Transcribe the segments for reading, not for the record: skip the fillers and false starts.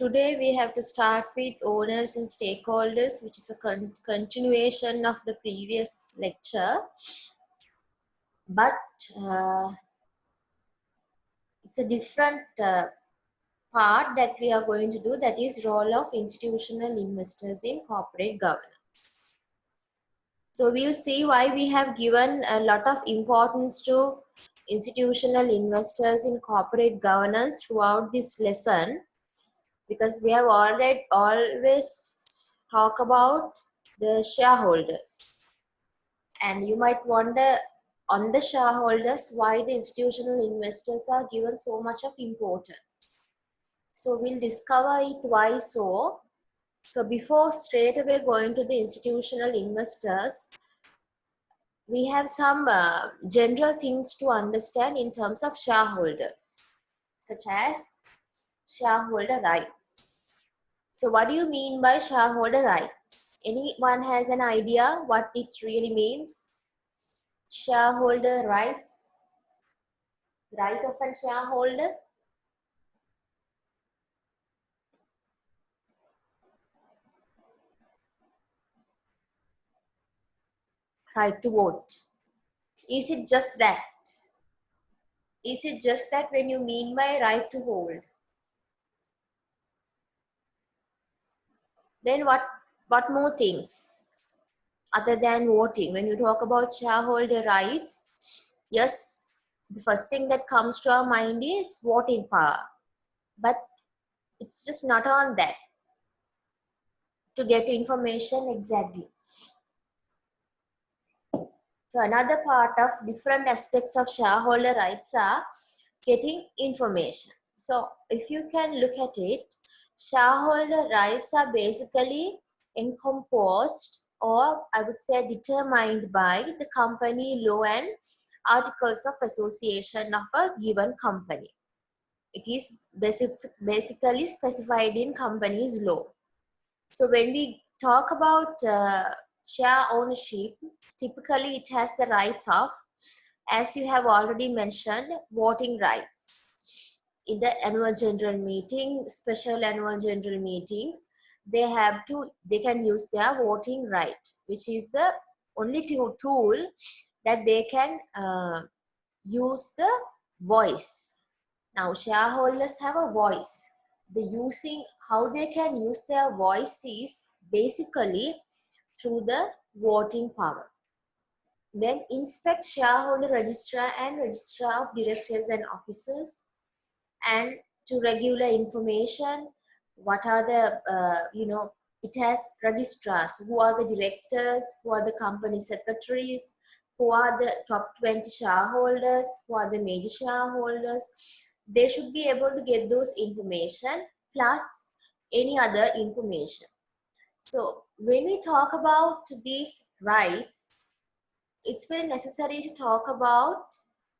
Today we have to start with owners and stakeholders, which is a continuation of the previous lecture. But uh, it's a different part that we are going to do, that is role of institutional investors in corporate governance. So we'll see why we have given a lot of importance to institutional investors in corporate governance throughout this lesson, because we have already always talk about the shareholders, and you might wonder on the shareholders why the institutional investors are given so much of importance. So we'll discover it why so. So before straight away going to the institutional investors, we have some general things to understand in terms of shareholders, such as shareholder rights. So what do you mean by shareholder rights? Anyone has an idea what it really means? Shareholder rights, right of a shareholder? Right to vote. Is it just that? Is it just that when you mean by right to hold? Then what more things other than voting? When you talk about shareholder rights, yes, the first thing that comes to our mind is voting power. But it's just not on that to get information exactly. So another part of different aspects of shareholder rights are getting information. So if you can look at it, shareholder rights are basically encompassed, or I would say determined by the company law and articles of association of a given company. It is basically specified in company's law. So when we talk about share ownership, typically it has the rights of, as you have already mentioned, voting rights. In the annual general meeting, special annual general meetings, they can use their voting right, which is the only tool that they can use the voice. Now shareholders have a voice. How they can use their voice is basically through the voting power. Then inspect shareholder registrar and registrar of directors and officers, and to regular information, what are the it has registrars, who are the directors, who are the company secretaries, who are the top 20 shareholders, who are the major shareholders. They should be able to get those information plus any other information. So when we talk about these rights, it's very necessary to talk about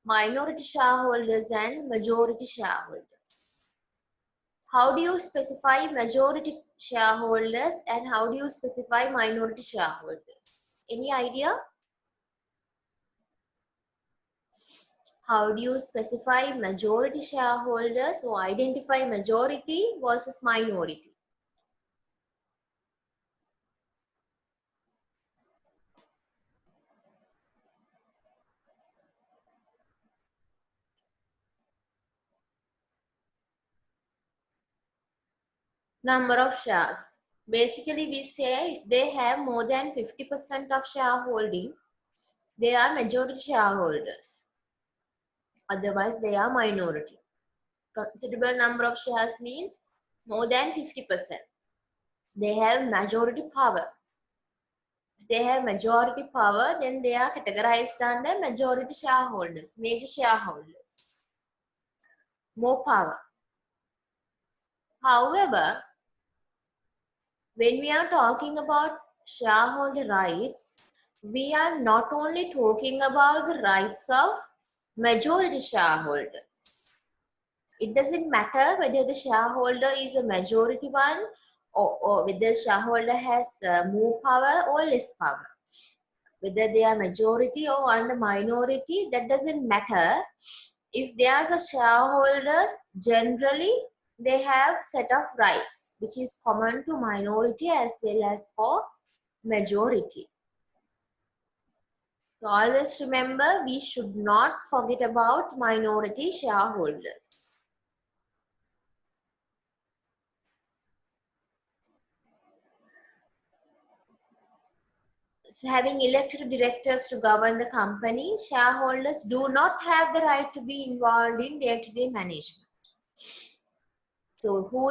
minority shareholders and majority shareholders. How do you specify majority shareholders and how do you specify minority shareholders? Any idea? How do you specify majority shareholders or identify majority versus minority? Number of shares. Basically, we say if they have more than 50% of shareholding, they are majority shareholders. Otherwise, they are minority. Considerable number of shares means more than 50%. They have majority power. If they have majority power, then they are categorized under majority shareholders, major shareholders. More power. However, when we are talking about shareholder rights, we are not only talking about the rights of majority shareholders. It doesn't matter whether the shareholder is a majority one, or whether the shareholder has more power or less power. Whether they are majority or under minority, that doesn't matter. If there's a shareholders, generally they have set of rights which is common to minority as well as for majority. So always remember, we should not forget about minority shareholders. So having elected directors to govern the company, shareholders do not have the right to be involved in day-to-day management. So who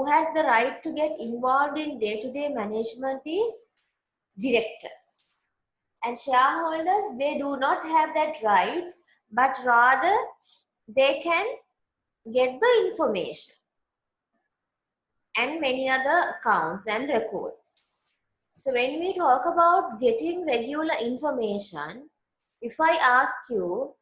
has the right to get involved in day-to-day management is directors. And shareholders, they do not have that right, but rather they can get the information and many other accounts and records. So when we talk about getting regular information, if I ask you,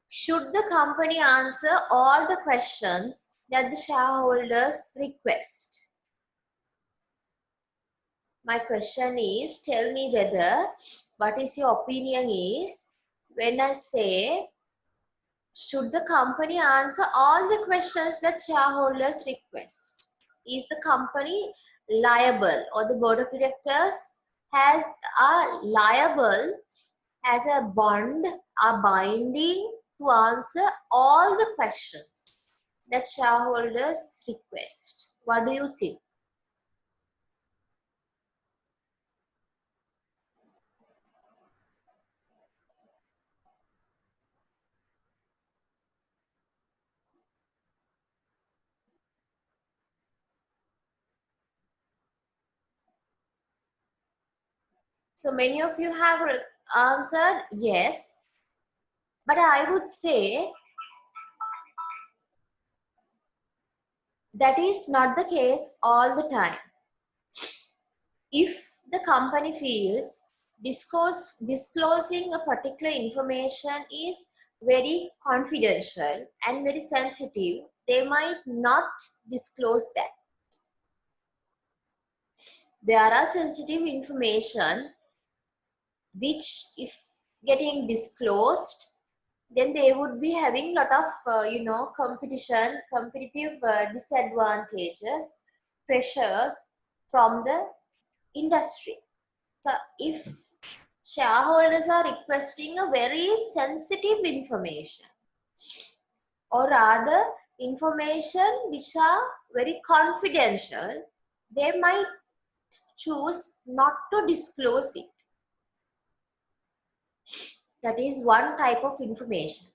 should the company answer all the questions that the shareholders request? My question is, tell me whether, what is your opinion is, when I say, should the company answer all the questions that shareholders request? Is the company liable, or the board of directors has a liable, as a bond, a binding to answer all the questions that shareholders request? What do you think? So many of you have answered yes, but I would say that is not the case all the time. If the company feels disclosing a particular information is very confidential and very sensitive, they might not disclose that. There are sensitive information which, if getting disclosed, then they would be having lot of competitive disadvantages, pressures from the industry. So if shareholders are requesting a very sensitive information, or rather information which are very confidential, they might choose not to disclose it. That is one type of information.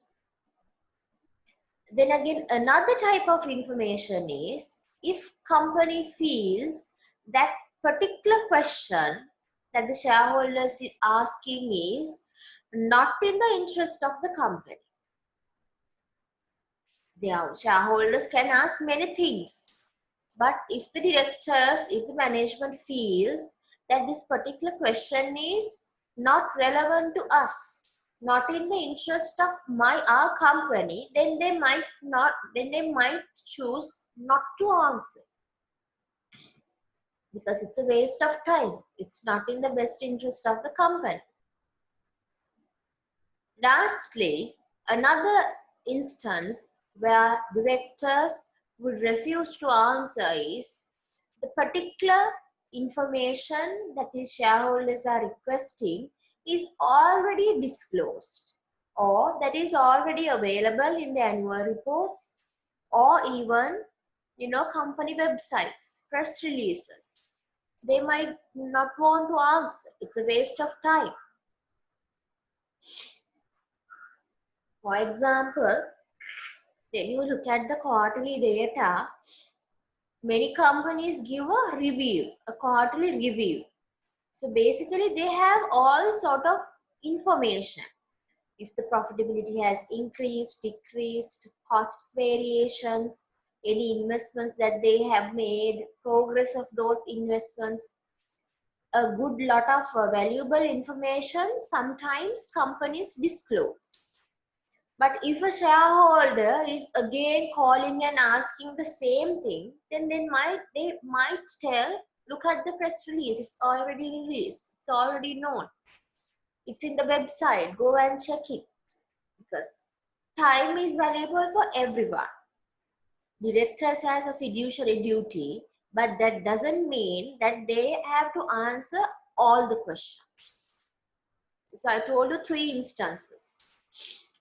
Then again, another type of information is, if company feels that particular question that the shareholders is asking is not in the interest of the company. The shareholders can ask many things, but if the directors, if the management feels that this particular question is not relevant to us, not in the interest of our company, then they might choose not to answer, because it's a waste of time. It's not in the best interest of the company. Lastly, another instance where directors would refuse to answer is the particular information that the shareholders are requesting is already disclosed, or that is already available in the annual reports, or even company websites, press releases. They might not want to answer. It's a waste of time. For example, when you look at the quarterly data, many companies give a review, a quarterly review. So basically they have all sort of information. If the profitability has increased, decreased, costs variations, any investments that they have made, progress of those investments, a good lot of valuable information sometimes companies disclose. But if a shareholder is again calling and asking the same thing, then they might tell, look at the press release, it's already released, it's already known, it's in the website, go and check it. Because time is valuable for everyone. Directors has a fiduciary duty, but that doesn't mean that they have to answer all the questions. So I told you 3 instances.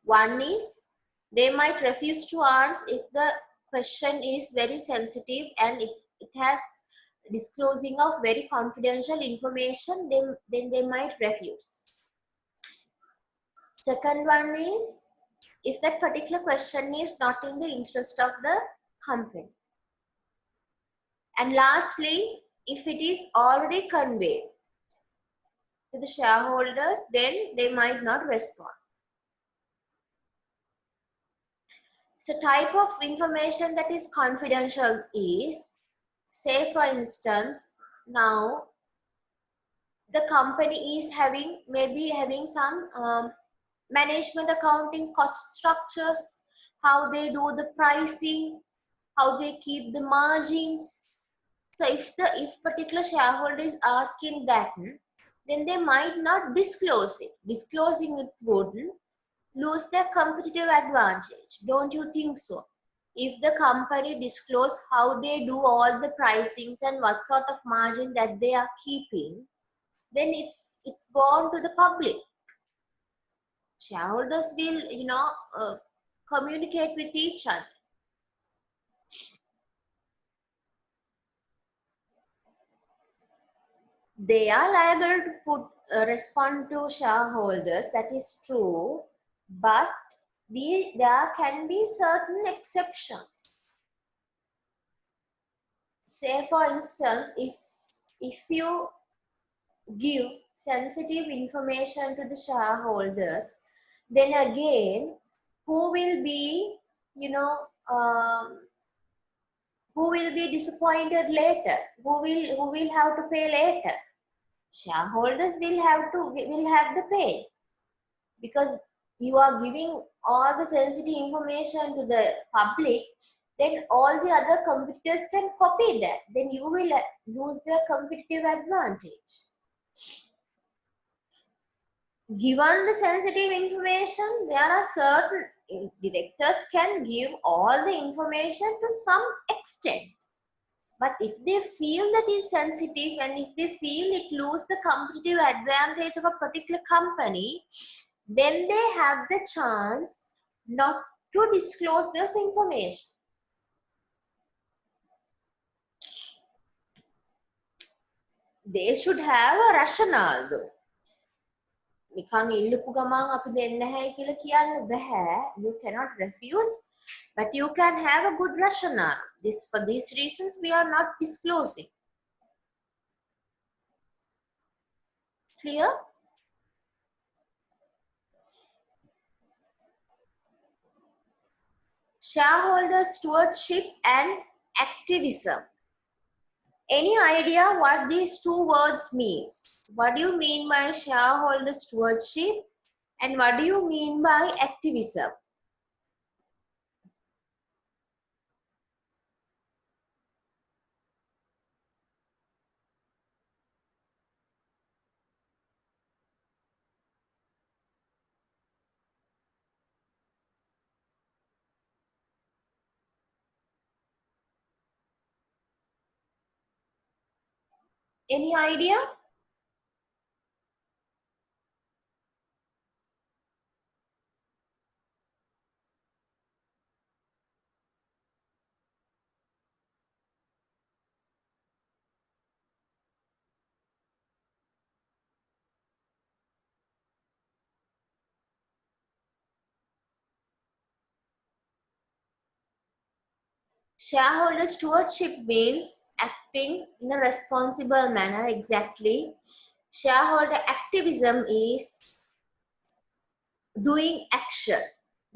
One is they might refuse to answer if the question is very sensitive and it has disclosing of very confidential information, then they might refuse. Second one is if that particular question is not in the interest of the company. And lastly, if it is already conveyed to the shareholders, then they might not respond. So type of information that is confidential is, say for instance, now the company is maybe having some management accounting cost structures, how they do the pricing, how they keep the margins. So if particular shareholder is asking that, then they might not disclose it. Disclosing it would lose their competitive advantage. Don't you think so? If the company disclose how they do all the pricings and what sort of margin that they are keeping, then it's gone to the public. Shareholders will, communicate with each other. They are liable to respond to shareholders, that is true, but there can be certain exceptions. Say for instance, if you give sensitive information to the shareholders, then again, who will be, um, who will be disappointed later? Who will have to pay later? Shareholders will have the pay, because you are giving all the sensitive information to the public. Then all the other competitors can copy that. Then you will lose their competitive advantage. Given the sensitive information, there are certain directors can give all the information to some extent. But if they feel that is sensitive and if they feel it lose the competitive advantage of a particular company, then they have the chance not to disclose this information. They should have a rationale though. නිකන් ඉල්ලපු ගමන් අපි දෙන්නේ නැහැ කියලා කියන්න බෑ. You cannot refuse, but you can have a good rationale. For these reasons we are not disclosing. Clear? Shareholder stewardship and activism. Any idea what these two words means? What do you mean by shareholder stewardship and what do you mean by activism? Any idea? Shareholder stewardship means acting in a responsible manner, exactly. Shareholder activism is doing action,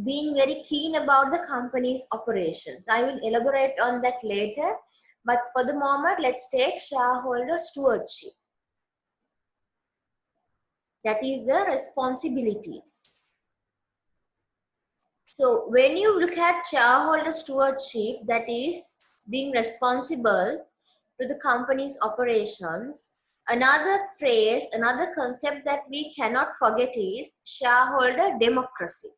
being very keen about the company's operations. I will elaborate on that later, but for the moment, let's take shareholder stewardship. That is the responsibilities. So when you look at shareholder stewardship, that is being responsible to the company's operations, another phrase, another concept that we cannot forget is shareholder democracy.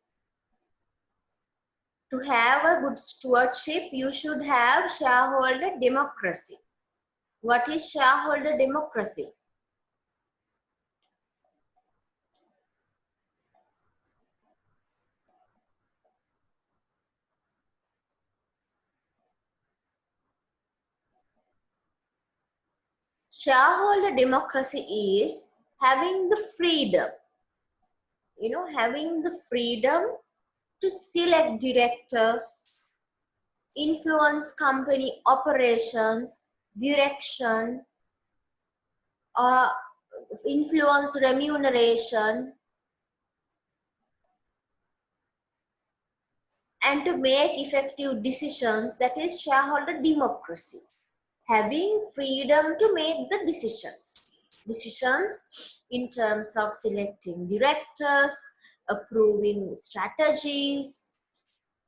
To have a good stewardship, you should have shareholder democracy. What is shareholder democracy? Shareholder democracy is having the freedom, having the freedom to select directors, influence company operations, direction, or influence remuneration, and to make effective decisions. That is shareholder democracy. Having freedom to make the decisions in terms of selecting directors, approving strategies,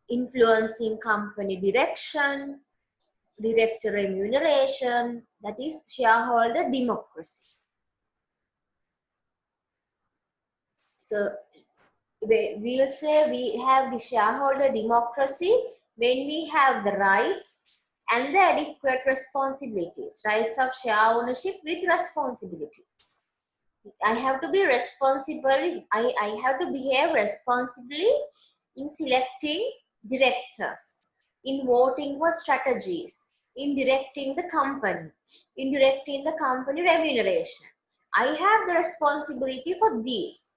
influencing company direction, director remuneration. That is shareholder democracy. So we'll say we have the shareholder democracy when we have the rights and the adequate responsibilities. Rights of share ownership with responsibilities. I have to be responsible. I have to behave responsibly in selecting directors, in voting for strategies, in directing the company remuneration. I have the responsibility for these.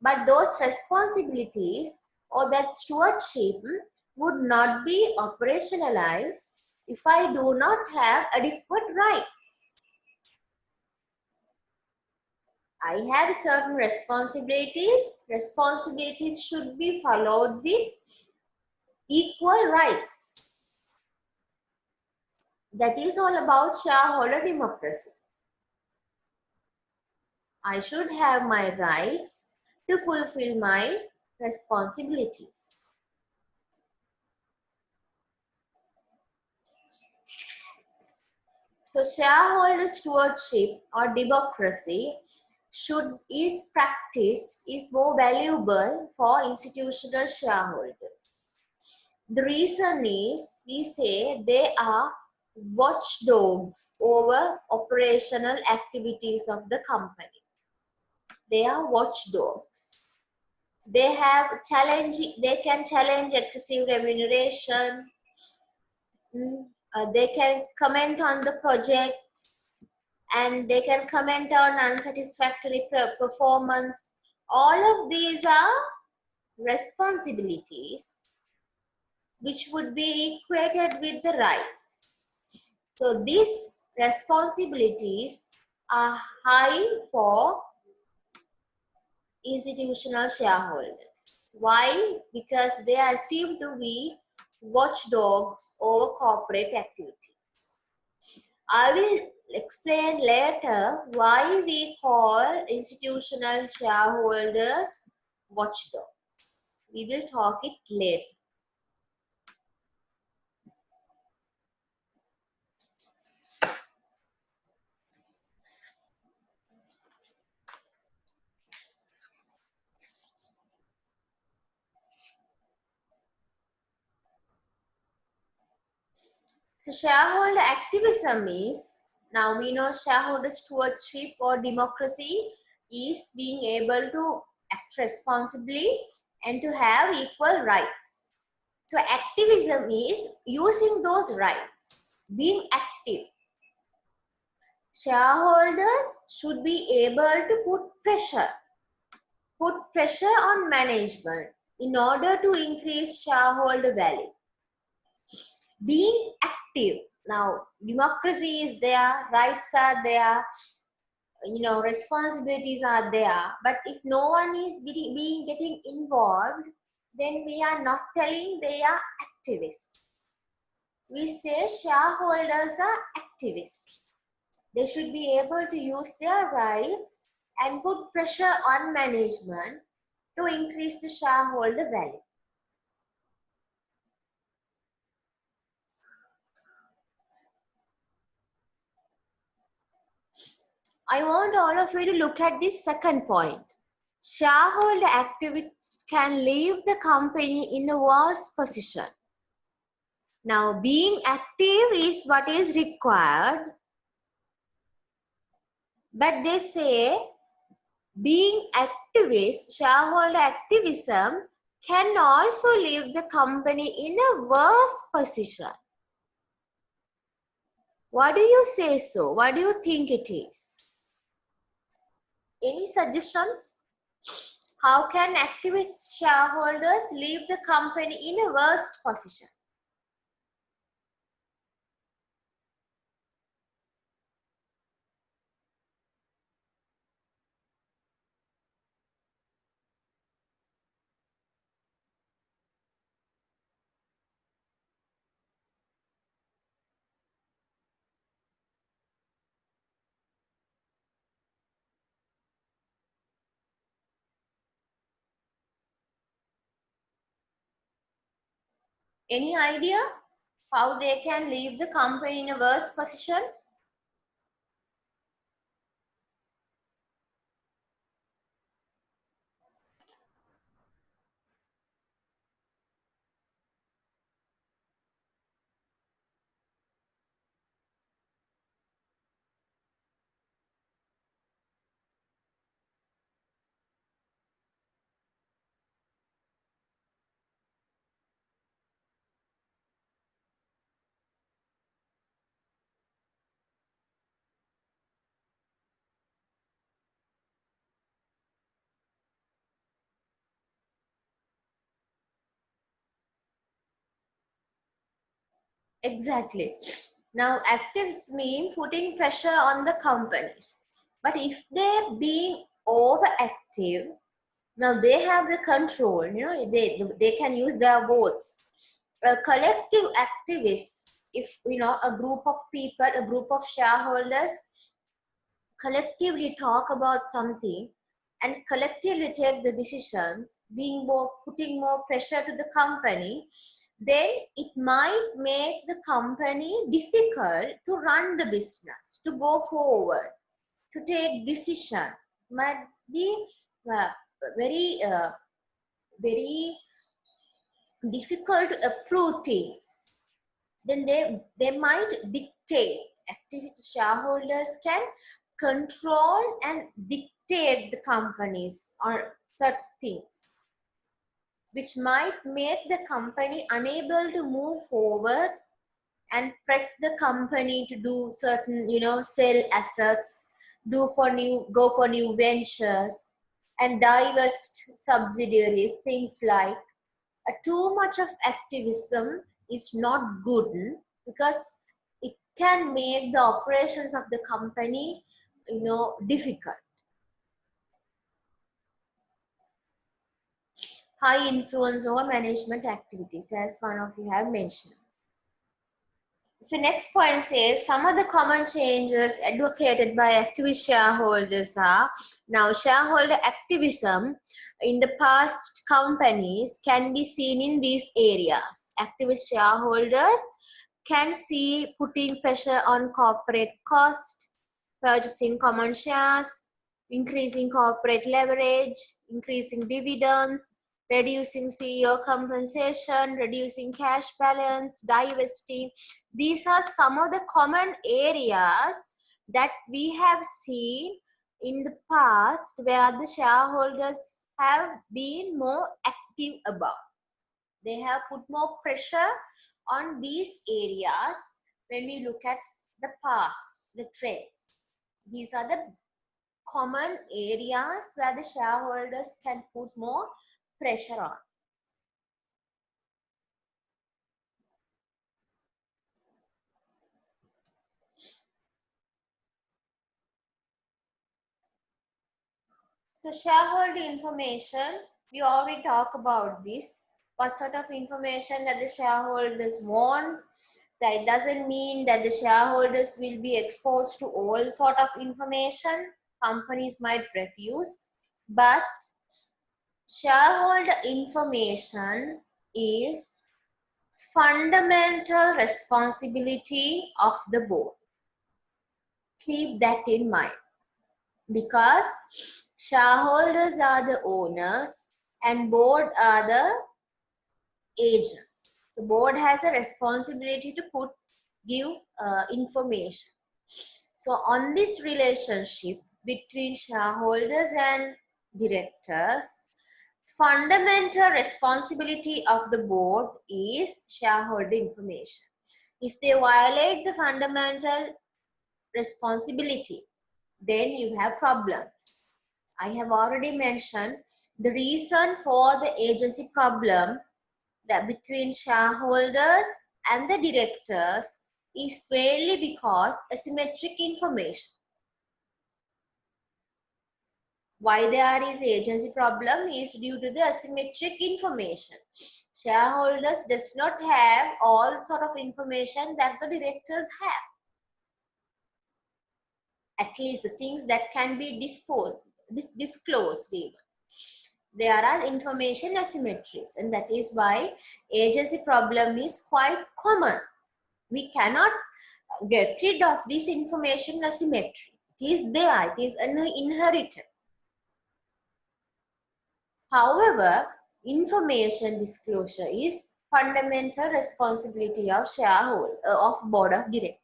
But those responsibilities or that stewardship would not be operationalized if I do not have adequate rights. I have certain responsibilities. Responsibilities should be followed with equal rights. That is all about shareholder democracy. I should have my rights to fulfill my responsibilities. So shareholder stewardship or democracy is practiced is more valuable for institutional shareholders. The reason is we say they are watchdogs over operational activities of the company. They are watchdogs. They can challenge excessive remuneration. They can comment on the projects, and they can comment on unsatisfactory performance. All of these are responsibilities which would be equated with the rights. So these responsibilities are high for institutional shareholders. Why? Because they are assumed to be watchdogs over corporate activity. I will explain later why we call institutional shareholders watchdogs. We will talk it later. So shareholder activism is, now we know shareholder stewardship or democracy is being able to act responsibly and to have equal rights. So activism is using those rights, being active. Shareholders should be able to put pressure on management in order to increase shareholder value. Being active. Now, democracy is there, rights are there, responsibilities are there. But if no one is getting involved, then we are not telling they are activists. We say shareholders are activists. They should be able to use their rights and put pressure on management to increase the shareholder value. I want all of you to look at this second point. shareholder activists can leave the company in a worse position. Now, being active is what is required, but they say being activist, shareholder activism can also leave the company in a worse position. What do you say so? What do you think it is? Any suggestions? How can activist shareholders leave the company in a worse position? Any idea how they can leave the company in a worse position? Exactly. Now, actives mean putting pressure on the companies. But if they're being overactive, now they have the control, they can use their votes. Collective activists, if a group of people, a group of shareholders collectively talk about something and collectively take the decisions, putting more pressure to the company, then it might make the company difficult to run the business, to go forward, to take decision. Might be uh, very very difficult to approve things. Then they might dictate. Activist shareholders can control and dictate the companies or certain things, which might make the company unable to move forward and press the company to do certain, sell assets, go for new ventures, and divest subsidiaries, things like. Too much of activism is not good because it can make the operations of the company, difficult. High influence over management activities, as one of you have mentioned. So next point says some of the common changes advocated by activist shareholders are, now shareholder activism in the past companies can be seen in these areas. Activist shareholders can see putting pressure on corporate cost, purchasing common shares, increasing corporate leverage, increasing dividends, reducing CEO compensation, reducing cash balance, divesting. These are some of the common areas that we have seen in the past where the shareholders have been more active about. They have put more pressure on these areas when we look at the past, the trends. These are the common areas where the shareholders can put more pressure on. So shareholder information, we already talked about this. What sort of information that the shareholders want. So it doesn't mean that the shareholders will be exposed to all sort of information. Companies might refuse, but shareholder information is fundamental responsibility of the board. Keep that in mind, because Shareholders are the owners and board are the agents. So board has a responsibility to give information. So on this relationship between shareholders and directors, fundamental responsibility of the board is shareholder information. If they violate the fundamental responsibility, then you have problems. I have already mentioned the reason for the agency problem that between shareholders and the directors is mainly because asymmetric information. Why there is agency problem is due to the asymmetric information. Shareholders does not have all sort of information that the directors have. At least the things that can be disclosed even. There are information asymmetries, and that is why agency problem is quite common. We cannot get rid of this information asymmetry. It is there, it is inherited. However, information disclosure is fundamental responsibility of shareholder of board of directors.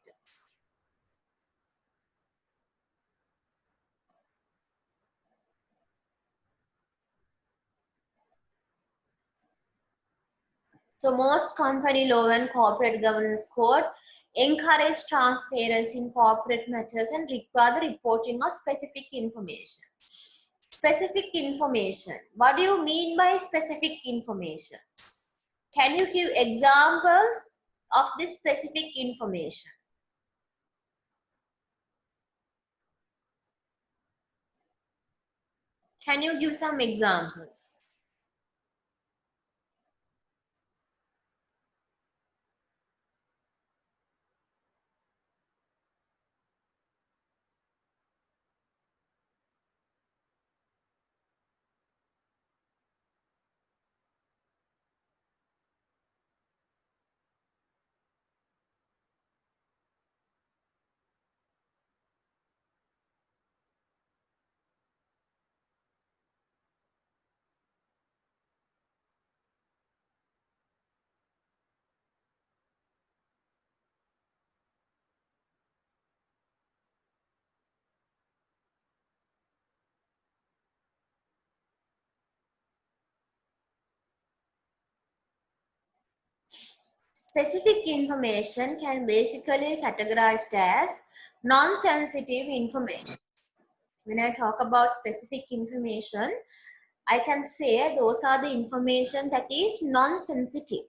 So most company law and corporate governance code encourage transparency in corporate matters and require the reporting of specific information. Specific information. What do you mean by specific information? Can you give examples of this specific information? Can you give some examples? Specific information can basically categorized as non-sensitive information. When I talk about specific information, I can say those are the information that is non-sensitive.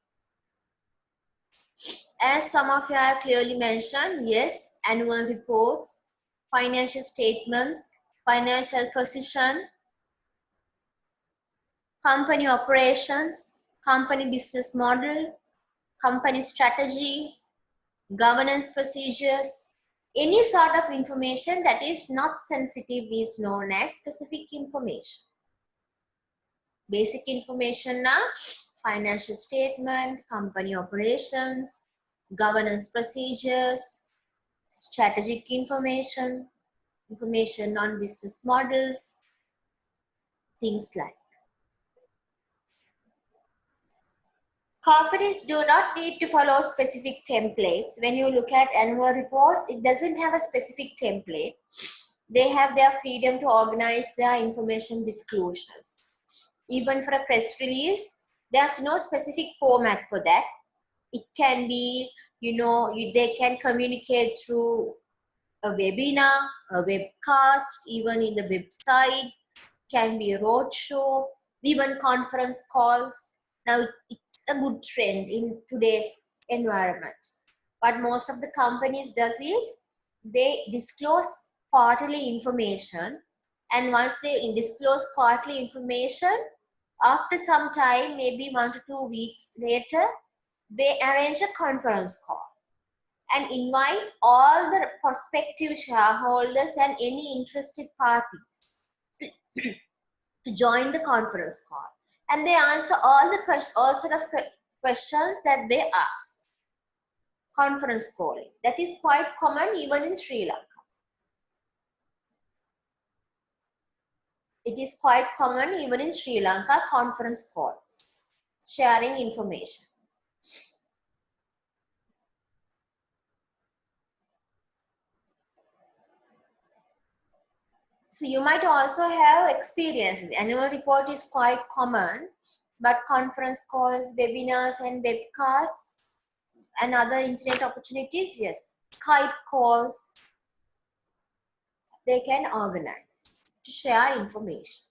As some of you have clearly mentioned, yes, annual reports, financial statements, financial position, company operations, company business model, company strategies, governance procedures, any sort of information that is not sensitive is known as specific information. Basic information now, financial statement, company operations, governance procedures, strategic information, information on business models, things like. Companies do not need to follow specific templates. When you look at annual reports, it doesn't have a specific template. They have their freedom to organize their information disclosures. Even for a press release, there's no specific format for that. It can be, they can communicate through a webinar, a webcast, even in the website, can be a roadshow, even conference calls. Now, it's a good trend in today's environment. What most of the companies does is they disclose quarterly information, and once they disclose quarterly information, after some time, maybe 1 to 2 weeks later, they arrange a conference call and invite all the prospective shareholders and any interested parties to join the conference call, and they answer all sort of questions that they ask. Conference calling, that is quite common even in Sri Lanka. It is quite common even in Sri Lanka, conference calls, sharing information. So you might also have experiences. Annual report is quite common, but conference calls, webinars and webcasts and other internet opportunities, yes, Skype calls, they can organize to share information.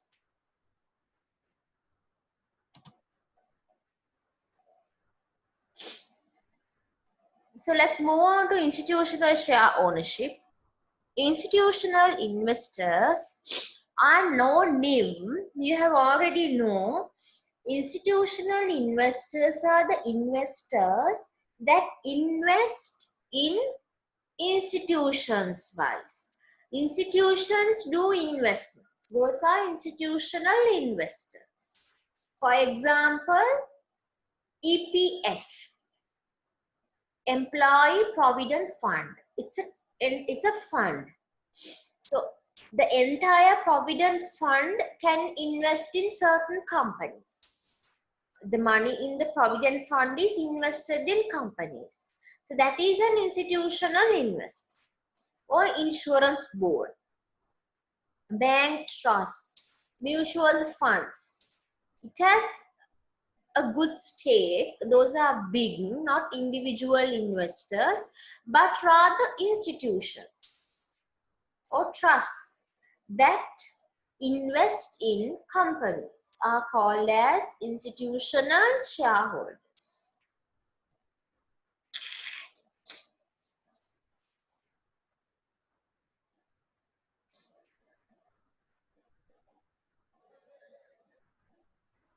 So let's move on to institutional share ownership. Institutional investors are no-name. You have already known institutional investors are the investors that invest in institutions wise. Institutions do investments. Those are institutional investors. For example, EPF, Employee Provident Fund. It's a fund. So the entire provident fund can invest in certain companies. The money in the provident fund is invested in companies. So that is an institutional invest. Or insurance board, bank trusts, mutual funds. It has a good stake. Those are big, not individual investors, but rather institutions or trusts that invest in companies are called as institutional shareholders.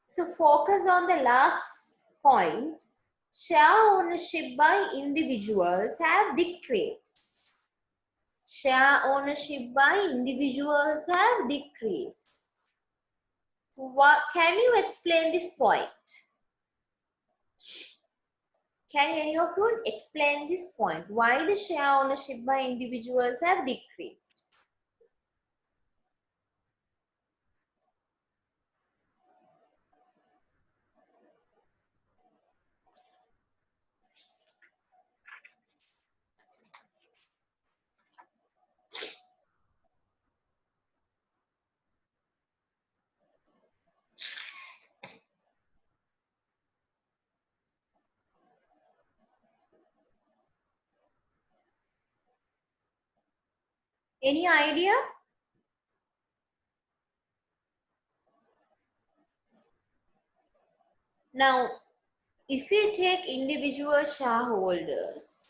So focus on the last point. Share ownership by individuals have decreased. Share ownership by individuals have decreased. What, can you explain this point? Can any of you explain this point? Why the share ownership by individuals have decreased? Any idea? Now, if we take individual shareholders,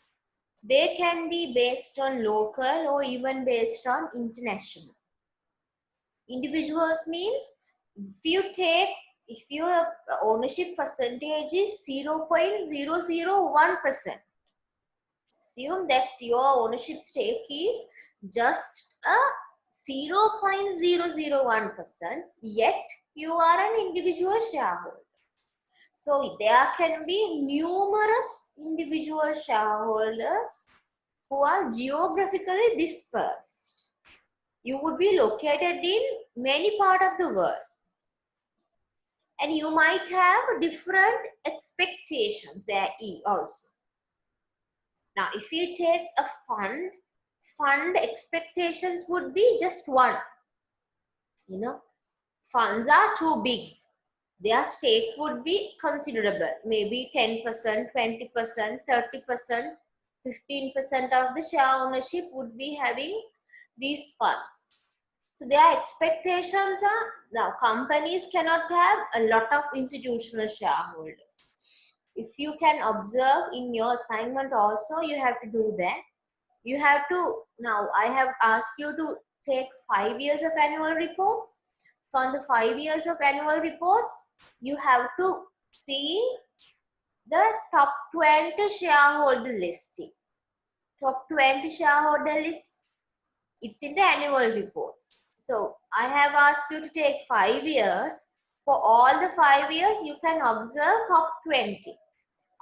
they can be based on local or even based on international. Individuals means if your ownership percentage is 0.001%, assume that your ownership stake is just a 0.001%, yet you are an individual shareholder. So there can be numerous individual shareholders who are geographically dispersed. You would be located in many parts of the world. And you might have different expectations there also. Now, if you take a fund expectations would be just one. You know, funds are too big. Their stake would be considerable, maybe 10%, 20%, 30%, 15% of the share ownership would be having these funds. So their expectations are, now companies cannot have a lot of institutional shareholders. If you can observe in your assignment also, you have to do that. You have to, now I have asked you to take 5 years of annual reports. So on the 5 years of annual reports, you have to see the top 20 shareholder listing. Top 20 shareholder lists, it's in the annual reports. So I have asked you to take 5 years. For all the 5 years, you can observe top 20.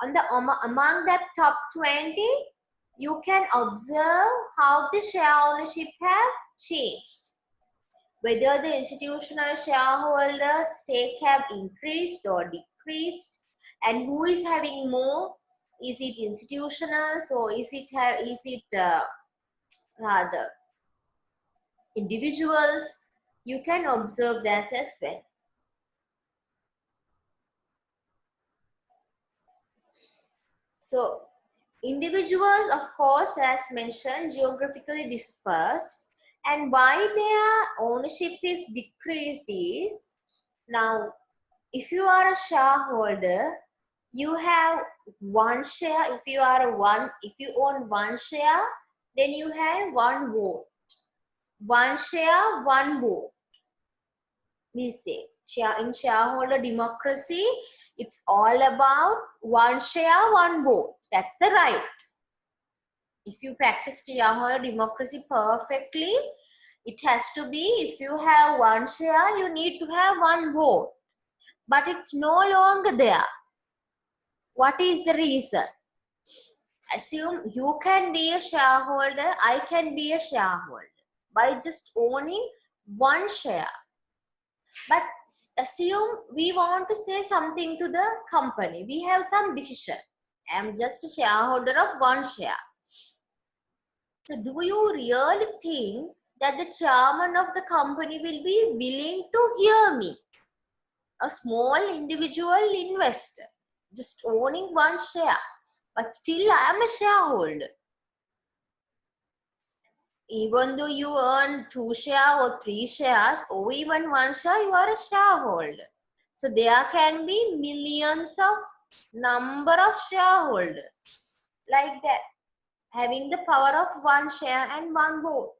Among that top 20, you can observe how the share ownership have changed. whether the institutional shareholders' stake have increased or decreased, and who is having more. Is it institutionals or is it rather individuals? You can observe that as well. So individuals, of course, as mentioned, geographically dispersed, and why their ownership is decreased is, now if you are a shareholder, you have one share. If you own one share, then you have one vote. One share, one vote. We say in shareholder democracy, it's all about one share, one vote. That's the right. If you practice shareholder democracy perfectly, it has to be, if you have one share, you need to have one vote. But it's no longer there. What is the reason? Assume you can be a shareholder, I can be a shareholder by just owning one share. But assume we want to say something to the company. We have some decision. I am just a shareholder of one share. So do you really think that the chairman of the company will be willing to hear me? A small individual investor, just owning one share, but still I am a shareholder. Even though you earn 2 shares or 3 shares or even 1 share, you are a shareholder. So there can be millions of number of shareholders like that, having the power of 1 share and 1 vote.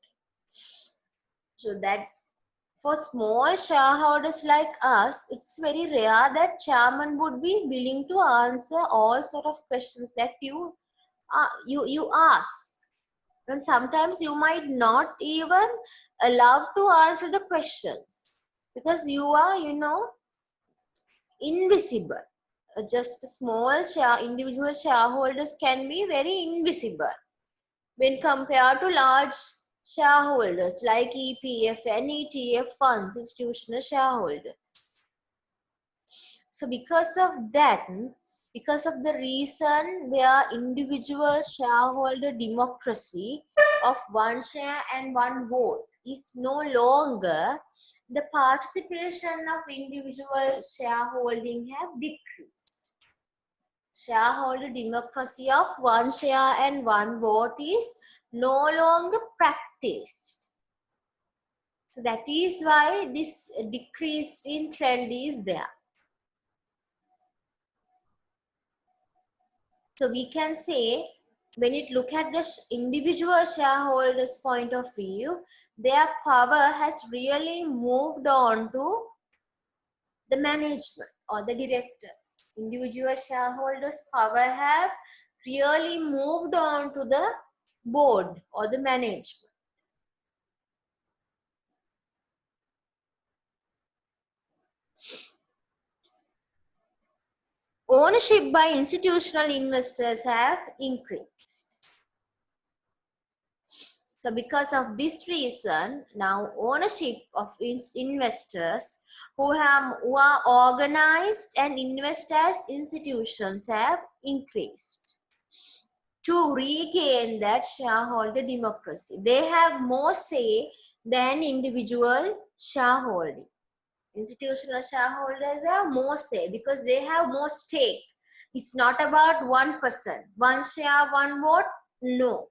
So that for small shareholders like us, it's very rare that chairman would be willing to answer all sort of questions that you ask. And sometimes you might not even allow to answer the questions because you are, invisible. Just small individual shareholders can be very invisible when compared to large shareholders like EPF and ETF funds, institutional shareholders. So because of that, because of the reason where individual shareholder democracy of one share and one vote is no longer, the participation of individual shareholding have decreased. Shareholder democracy of one share and one vote is no longer practiced. So that is why this decrease in trend is there. So we can say, when you look at the individual shareholders' point of view, their power has really moved on to the management or the directors. Individual shareholders' power have really moved on to the board or the management. Ownership by institutional investors have increased. So because of this reason, now ownership of investors who are organized and invest as institutions have increased to regain that shareholder democracy. They have more say than individual shareholding. Institutional shareholders have more say because they have more stake. It's not about one person, one share, one vote. No,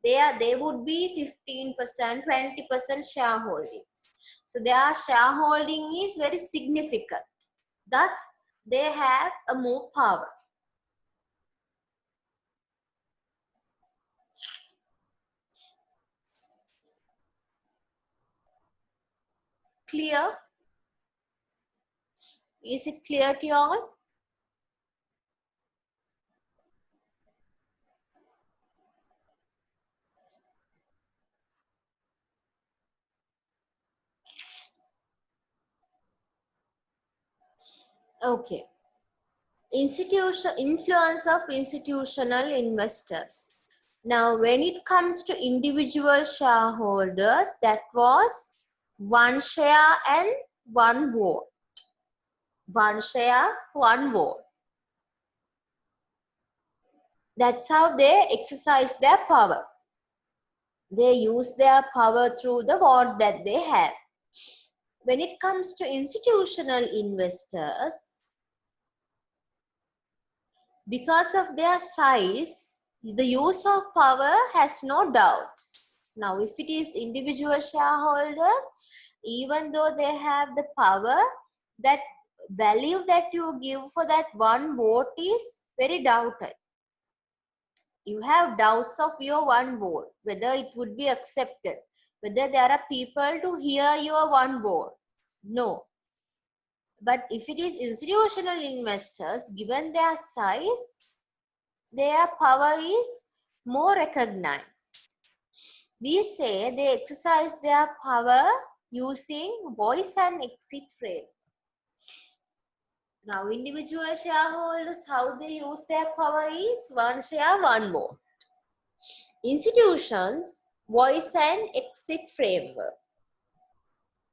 they would be 15%, 20% shareholding. So their shareholding is very significant. Thus, they have a more power. Clear? Is it clear to you all? Okay. Influence of institutional investors. Now, when it comes to individual shareholders, that was one share and one vote. One share, one vote. That's how they exercise their power. They use their power through the vote that they have. When it comes to institutional investors, because of their size, the use of power has no doubts. Now, if it is individual shareholders, even though they have the power, that value that you give for that one vote is very doubted. You have doubts of your one vote, whether it would be accepted, whether there are people to hear your one vote. No. But if it is institutional investors, given their size, their power is more recognized. We say they exercise their power using voice and exit frame. Now, individual shareholders, how they use their power is one share, one vote. Institutions, voice and exit framework.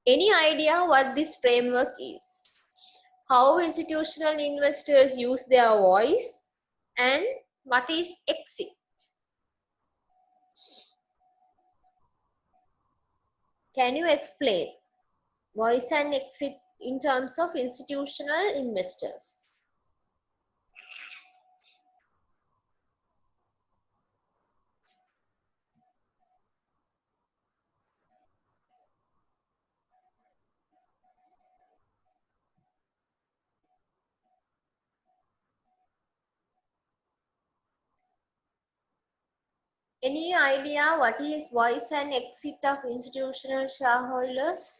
Any idea what this framework is? How institutional investors use their voice and what is exit? Can you explain voice and exit in terms of institutional investors? Any idea what is voice and exit of institutional shareholders?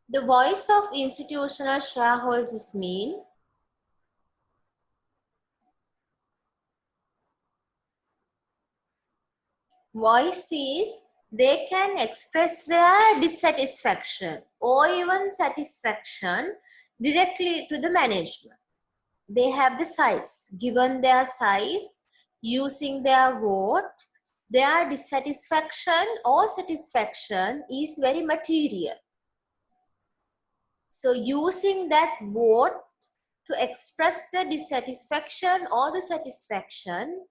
The voice of institutional shareholders mean voice is they can express their dissatisfaction or even satisfaction directly to the management. They have the size. Given their size, using their vote, their dissatisfaction or satisfaction is very material. So using that vote to express the dissatisfaction or the satisfaction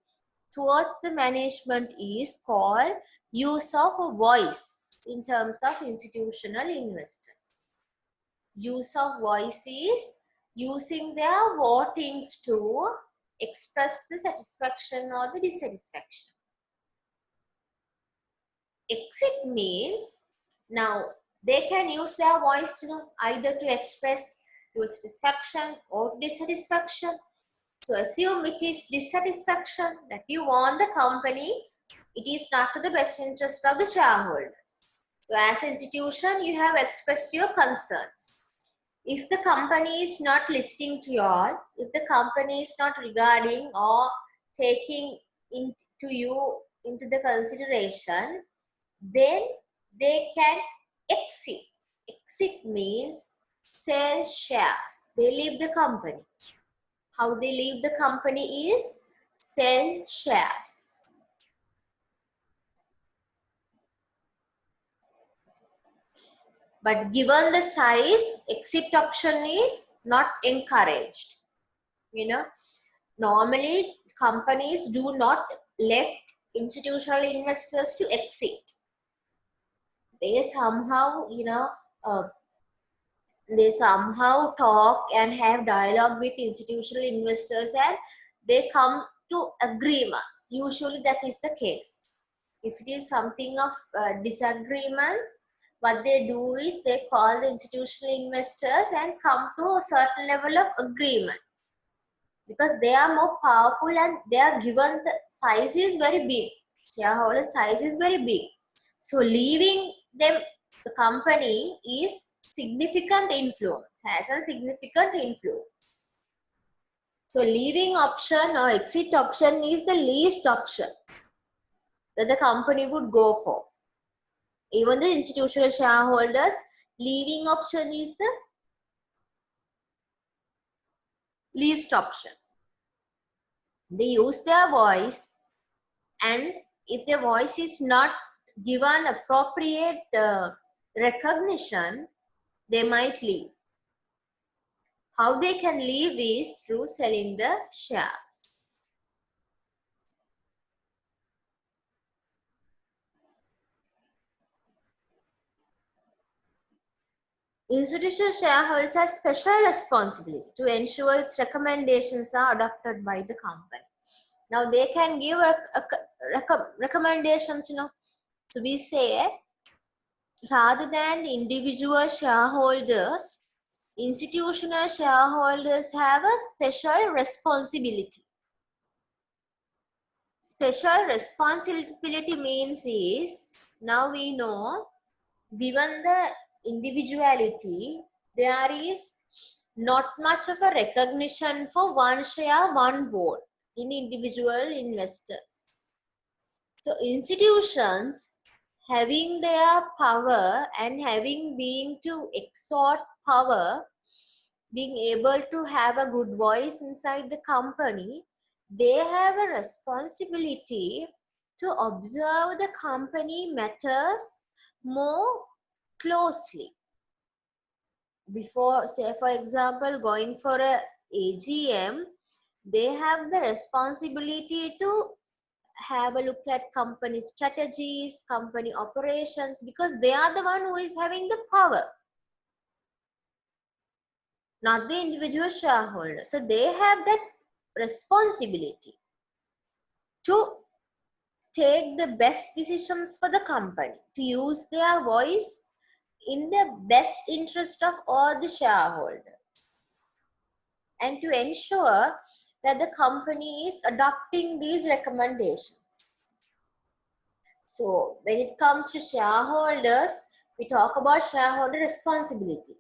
towards the management is called use of a voice in terms of institutional investors. Use of voice is using their votings to express the satisfaction or the dissatisfaction. Exit means now they can use their voice either to express your satisfaction or dissatisfaction. So assume it is dissatisfaction that you want the company, it is not to the best interest of the shareholders. So as an institution, you have expressed your concerns. If the company is not listening to you all, if the company is not regarding or taking into you into the consideration, then they can exit. Exit means sell shares. They leave the company. How they leave the company is sell shares. But given the size, exit option is not encouraged. Normally companies do not let institutional investors to exit. They somehow, they somehow talk and have dialogue with institutional investors and they come to agreements. Usually that is the case. If it is something of disagreements, what they do is they call the institutional investors and come to a certain level of agreement, because they are more powerful and they are given the size is very big. Shareholder size is very big. So leaving them, the company is significant influence, has a significant influence. So leaving option or exit option is the least option that the company would go for. Even the institutional shareholders, leaving option is the least option. They use their voice, and if their voice is not given appropriate recognition, they might leave. How they can leave is through selling the shares. Institutional shareholders have special responsibility to ensure its recommendations are adopted by the company. Now they can give recommendations, So we say, rather than individual shareholders, institutional shareholders have a special responsibility. Special responsibility means is, now we know, given the individuality, there is not much of a recognition for one share, one vote in individual investors. So institutions having their power and having been to exert power, being able to have a good voice inside the company, they have a responsibility to observe the company matters more closely. Before, say for example, going for a AGM, they have the responsibility to have a look at company strategies, company operations, because they are the one who is having the power, not the individual shareholder. So they have that responsibility to take the best decisions for the company, to use their voice in the best interest of all the shareholders, and to ensure that the company is adopting these recommendations. So when it comes to shareholders, we talk about shareholder responsibility.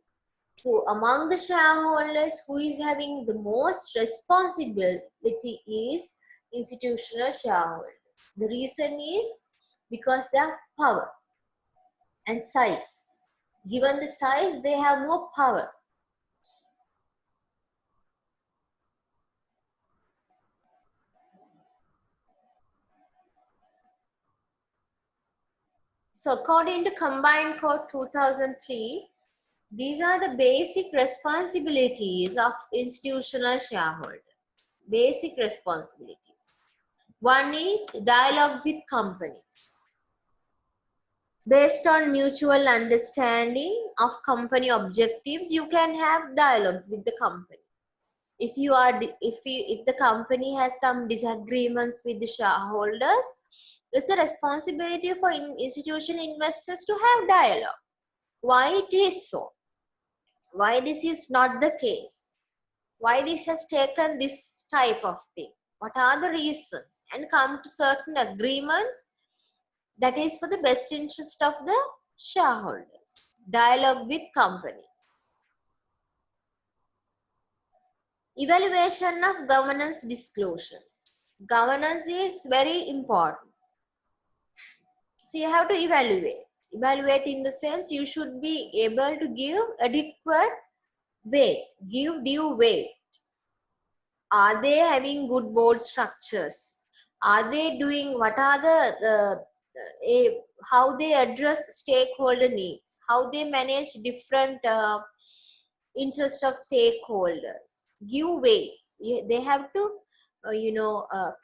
So among the shareholders, who is having the most responsibility is institutional shareholders. The reason is because they have power and size. Given the size, they have more power. So according to Combined Code 2003, these are the basic responsibilities of institutional shareholders. Basic responsibilities. One is dialogue with companies. Based on mutual understanding of company objectives, you can have dialogues with the company. If the company has some disagreements with the shareholders, it's a responsibility for institutional investors to have dialogue. Why it is so? Why this is not the case? Why this has taken this type of thing? What are the reasons? And come to certain agreements that is for the best interest of the shareholders. Dialogue with companies. Evaluation of governance disclosures. Governance is very important. So you have to evaluate. Evaluate in the sense you should be able to give adequate weight, give due weight. Are they having good board structures? Are they doing, what are how they address stakeholder needs? How they manage different interests of stakeholders? Give weights. They have to,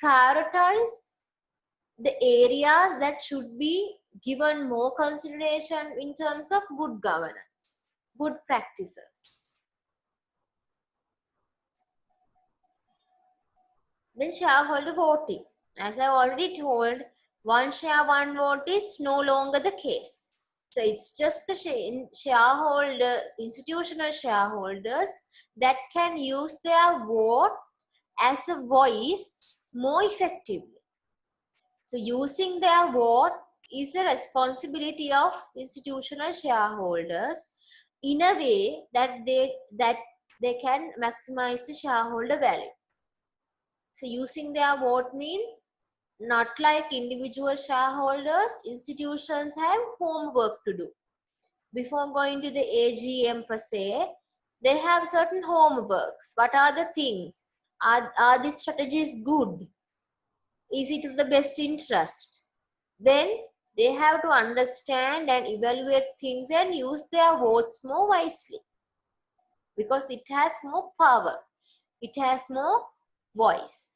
prioritize the areas that should be given more consideration in terms of good governance, good practices. Then shareholder voting. As I already told, one share, one vote is no longer the case. So it's just the shareholder, institutional shareholders that can use their vote as a voice more effectively. So using their vote is a responsibility of institutional shareholders in a way that they can maximize the shareholder value. So using their vote means, not like individual shareholders, institutions have homework to do. Before going to the AGM per se, They have certain homeworks. What are the things? Are these strategies good? Is it to the best interest? Then they have to understand and evaluate things and use their votes more wisely, because it has more power, it has more voice.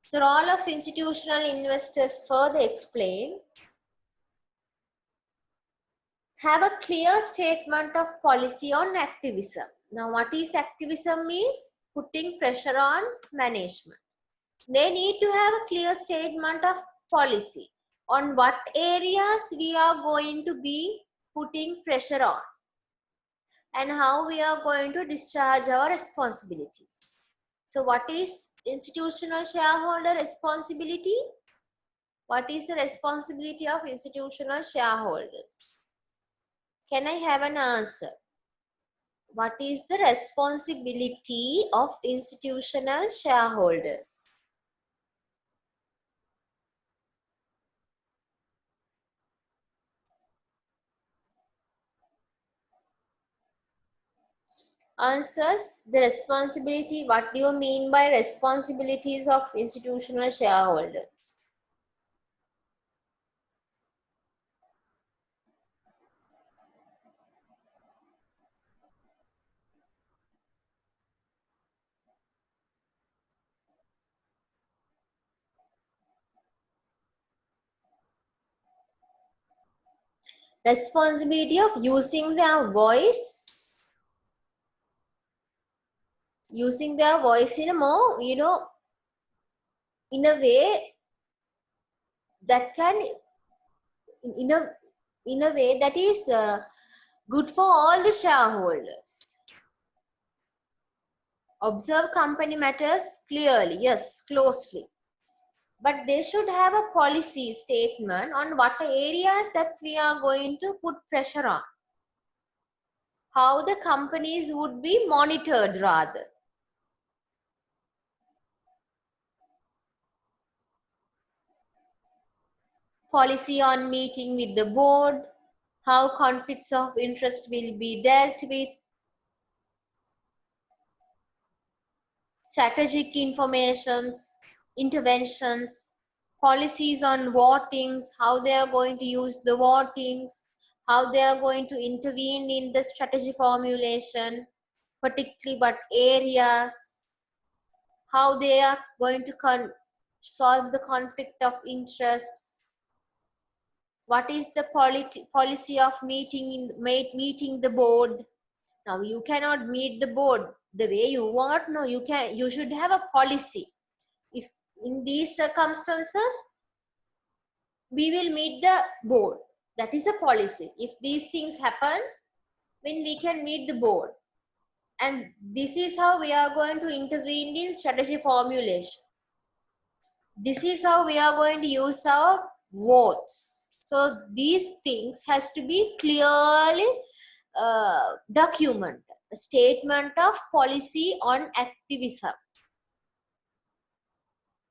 So role of institutional investors further explain: have a clear statement of policy on activism. Now what is activism means? Putting pressure on management. They need to have a clear statement of policy on what areas we are going to be putting pressure on and how we are going to discharge our responsibilities. So what is institutional shareholder responsibility? What is the responsibility of institutional shareholders? Can I have an answer? What is the responsibility of institutional shareholders? Answers: the responsibility. What do you mean by responsibilities of institutional shareholders? Responsibility of using their voice, in a more, in a way that can, in a way that is good for all the shareholders. Observe company matters clearly, yes, closely. But they should have a policy statement on what areas that we are going to put pressure on. How the companies would be monitored rather. Policy on meeting with the board, how conflicts of interest will be dealt with, strategic interventions, policies on votings, how they are going to use the votings, how they are going to intervene in the strategy formulation, particularly what areas, how they are going to solve the conflict of interests, what is the policy of meeting the board. Now you cannot meet the board the way you want. No, you should have a policy. If in these circumstances we will meet the board, that is a policy. If these things happen, then we can meet the board, and this is how we are going to intervene in strategy formulation. This is how we are going to use our votes. So these things has to be clearly documented. A statement of policy on activism.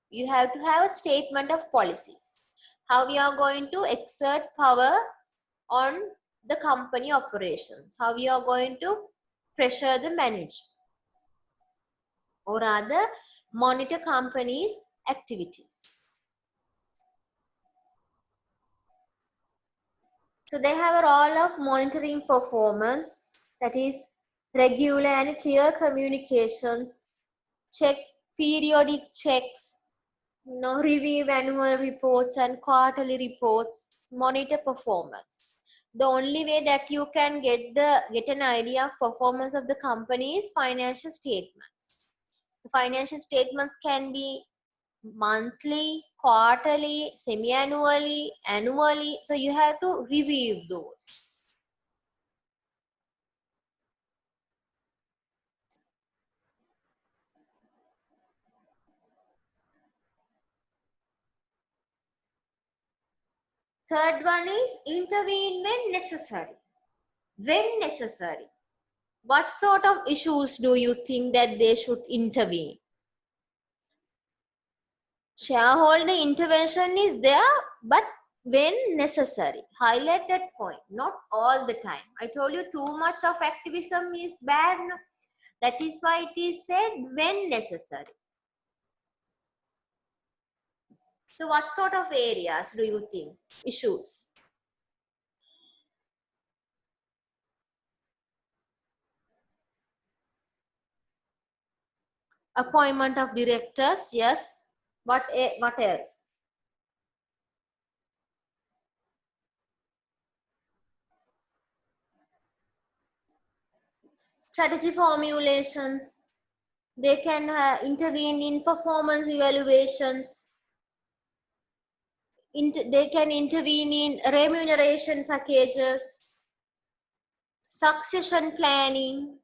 You have to have a statement of policies. How we are going to exert power on the company operations. How we are going to pressure the management, or rather monitor companies' activities. So they have a role of monitoring performance, that is regular and clear communications, check periodic checks, review annual reports and quarterly reports, monitor performance. The only way that you can get an idea of performance of the company is financial statements. The financial statements can be monthly, quarterly, semi-annually, annually. So you have to review those. Third one is intervene when necessary. When necessary. What sort of issues do you think that they should intervene? Shareholder intervention is there, but when necessary. Highlight that point, not all the time. I told you too much of activism is bad. No? That is why it is said when necessary. So what sort of areas do you think? Issues? Appointment of directors, yes. What else? Strategy formulations. They can intervene in performance evaluations. They can intervene in remuneration packages, succession planning.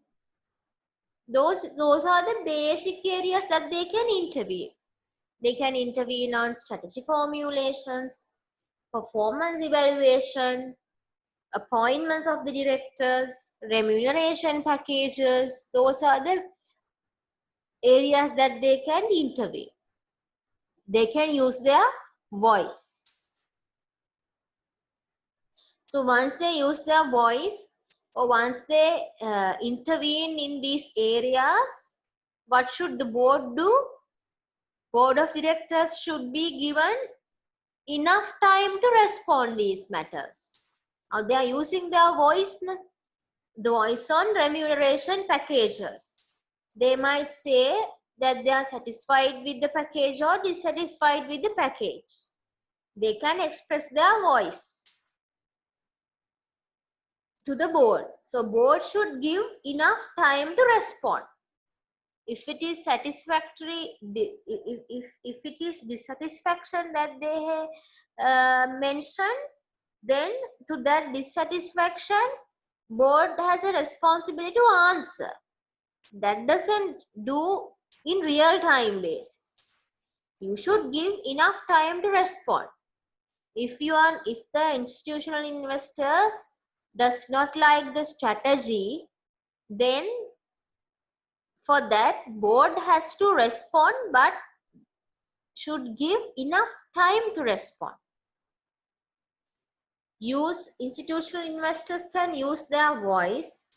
Those are the basic areas that they can intervene. They can intervene on strategy formulations, performance evaluation, appointments of the directors, remuneration packages. Those are the areas that they can intervene. They can use their voice. So once they use their voice, or once they intervene in these areas, what should the board do? Board of directors should be given enough time to respond these matters. Now they are using their voice, the voice on remuneration packages. They might say that they are satisfied with the package or dissatisfied with the package. They can express their voice to the board. So board should give enough time to respond. If it is satisfactory, if it is dissatisfaction that they mentioned, then to that dissatisfaction, board has a responsibility to answer. That doesn't do in real time basis. You should give enough time to respond. If the institutional investors does not like the strategy, then for that board has to respond, but should give enough time to respond. Institutional investors can use their voice.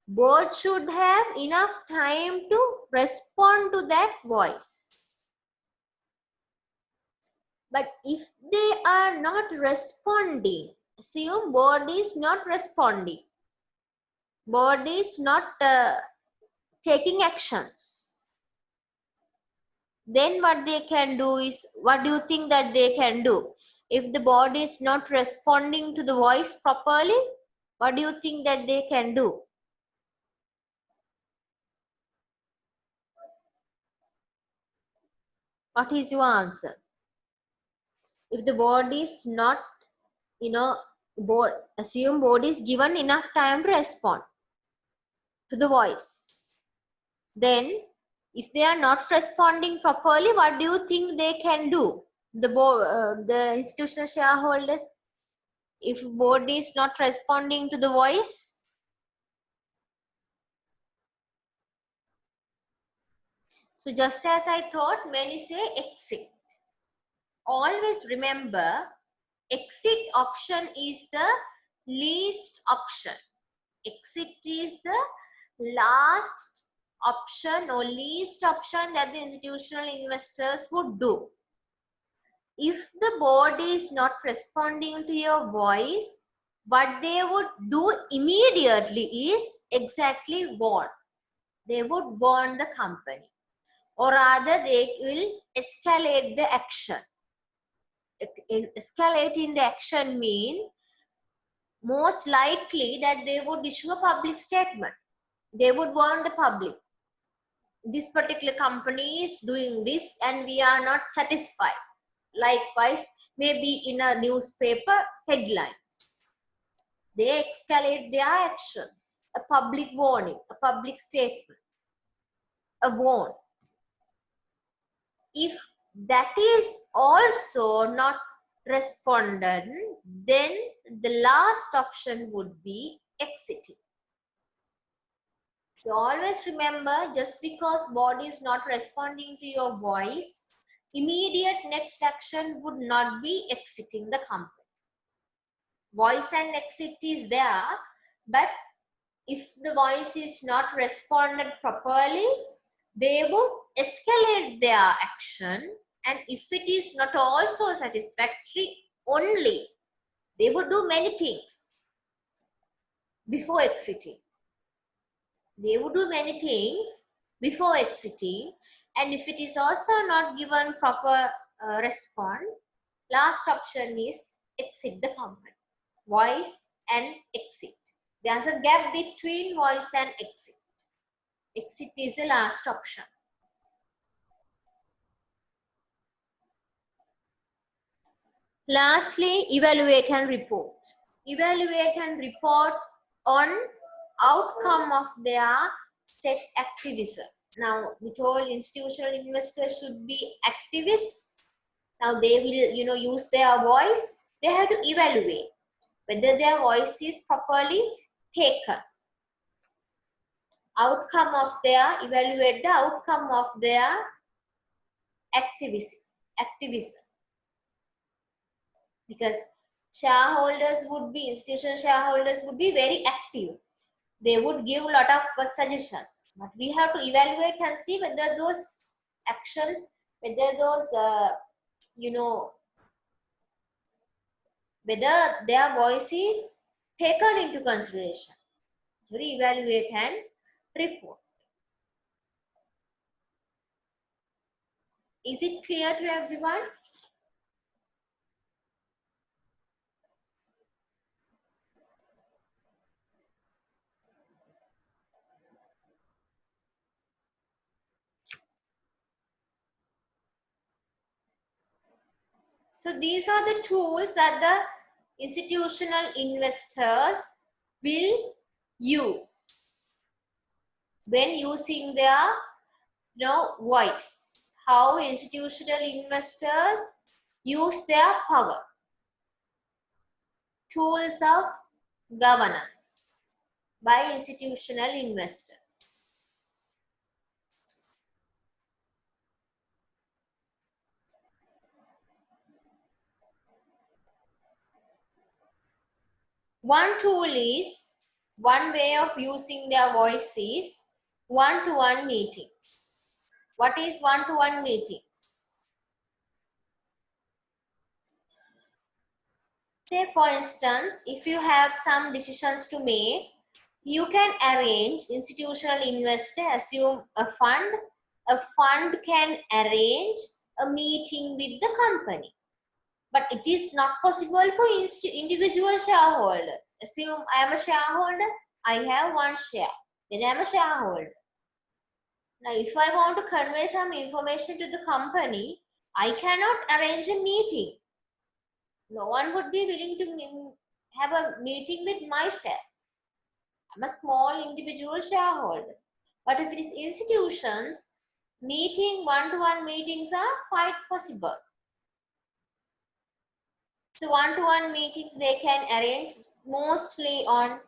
Board should have enough time to respond to that voice. But if they are not responding, assume board is not responding, board is not taking actions, then what they can do is, what do you think that they can do? If the board is not responding to the voice properly, what do you think that they can do? What is your answer? If the board is not, assume board is given enough time to respond to the voice, then if they are not responding properly, what do you think they can do? The board, the institutional shareholders, if board is not responding to the voice, so just as I thought, many say exit. Always remember, exit option is the least option. Exit is the last option or least option that the institutional investors would do. If the board is not responding to your voice, what they would do immediately is exactly warn. They would warn the company, or rather they will escalate the action. Escalating the action means most likely that they would issue a public statement. They would warn the public, this particular company is doing this and we are not satisfied. Likewise, maybe in a newspaper headlines. They escalate their actions. A public warning, a public statement, a warn. If that is also not responded, then the last option would be exiting. So always remember, just because body is not responding to your voice, immediate next action would not be exiting the company. Voice and exit is there, but if the voice is not responded properly, they would escalate their action, and if it is not also satisfactory, only they would do many things before exiting. They would do many things before exiting, and if it is also not given proper response, last option is exit the company. Voice and exit. There's a gap between voice and exit. Exit is the last option. Lastly, evaluate and report. Evaluate and report on outcome of their set activism. Now, we told institutional investors should be activists. Now they will, use their voice. They have to evaluate whether their voice is properly taken. Evaluate the outcome of their activism. Because institutional shareholders would be very active. They would give a lot of suggestions. But we have to evaluate and see whether those actions, whether those, whether their voice is taken into consideration. So evaluate and report. Is it clear to everyone? So these are the tools that the institutional investors will use when using their voice. How institutional investors use their power. Tools of governance by institutional investors. One way of using their voice is one-to-one meetings. What is one-to-one meetings? Say for instance, if you have some decisions to make, you can arrange institutional investor, assume a fund. A fund can arrange a meeting with the company. But it is not possible for individual shareholders. Assume I am a shareholder, I have one share, then I am a shareholder. Now, if I want to convey some information to the company, I cannot arrange a meeting. No one would be willing to have a meeting with myself. I'm a small individual shareholder. But if it is institutions, one-to-one meetings are quite possible. So one-to-one meetings they can arrange mostly on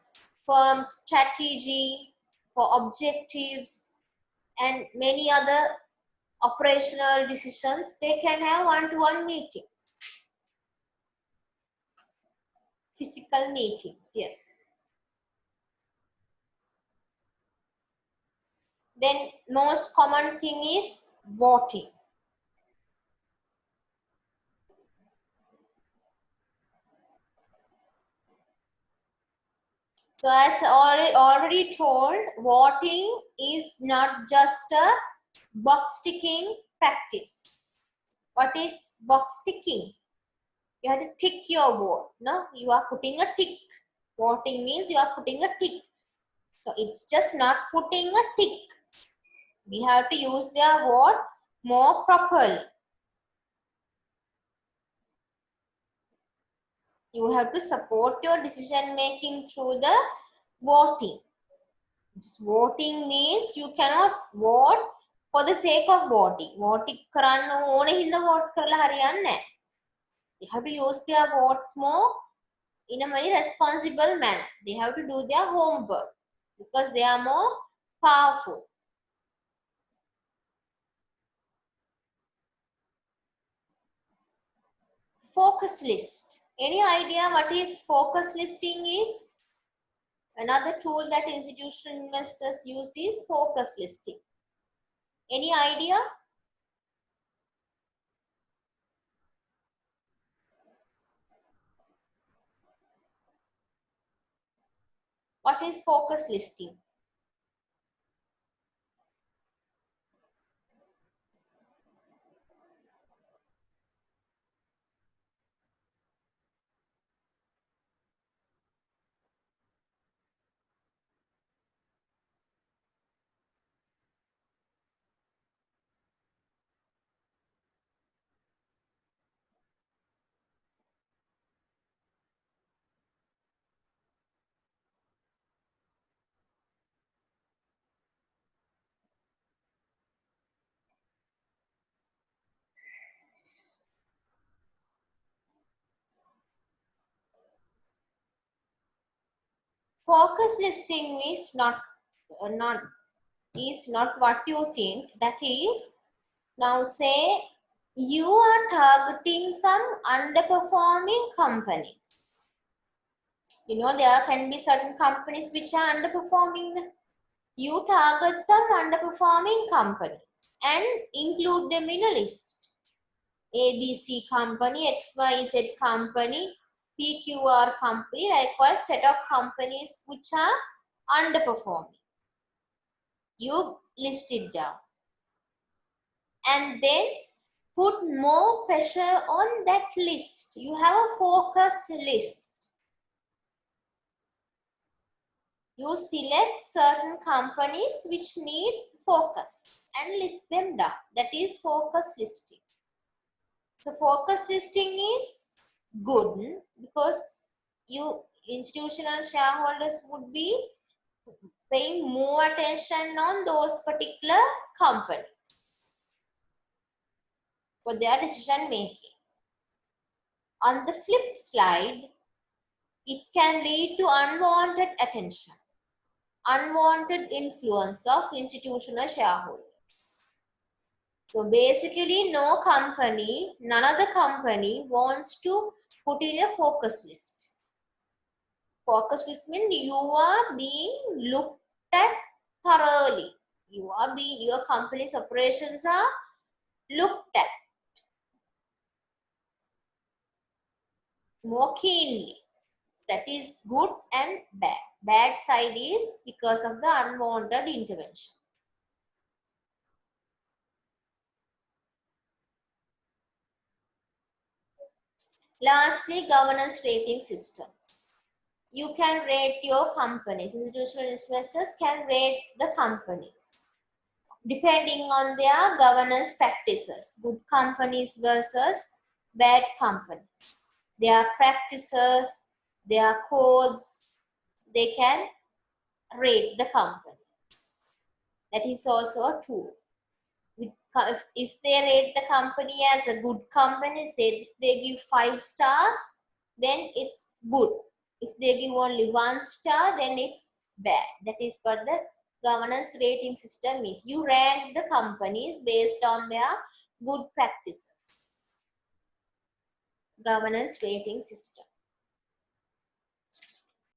firm strategy, for objectives, and many other operational decisions. They can have one-to-one meetings. Physical meetings, yes. Then most common thing is voting. So as already told, voting is not just a box ticking practice. What is box ticking? You have to tick your vote. No, you are putting a tick. Voting means you are putting a tick. So it's just not putting a tick. We have to use their vote more properly. You have to support your decision making through the voting. Voting means you cannot vote for the sake of voting. Voting කරන්න ඕනේ හින්දා vote කරලා හරියන්නේ නැහැ. You have to use their votes more in a very responsible manner. They have to do their homework because they are more powerful. Focus list. Any idea what is focus listing is? Another tool that institutional investors use is focus listing. Any idea? What is focus listing? Focus listing is not what you think. That is, now say you are targeting some underperforming companies. You know, there can be certain companies which are underperforming. You target some underperforming companies and include them in a list. ABC company, XYZ company, PQR company, likewise set of companies which are underperforming. You list it down and then put more pressure on that list. You have a focused list. You select certain companies which need focus and list them down. That is focus listing. So focus listing is good because you institutional shareholders would be paying more attention on those particular companies for their decision making. On the flip side, it can lead to unwanted attention, unwanted influence of institutional shareholders. So basically, none of the company wants to put in a focus list. Focus list means you are being looked at thoroughly. Your company's operations are looked at more keenly. That is good and bad. Bad side is because of the unwanted intervention. Lastly, governance rating systems. You can rate your companies. Institutional investors can rate the companies depending on their governance practices. Good companies versus bad companies. Their practices, their codes, they can rate the companies. That is also a tool. If they rate the company as a good company, say if they give 5 stars, then it's good. If they give only 1 star, then it's bad. That is what the governance rating system is. You rank the companies based on their good practices. Governance rating system.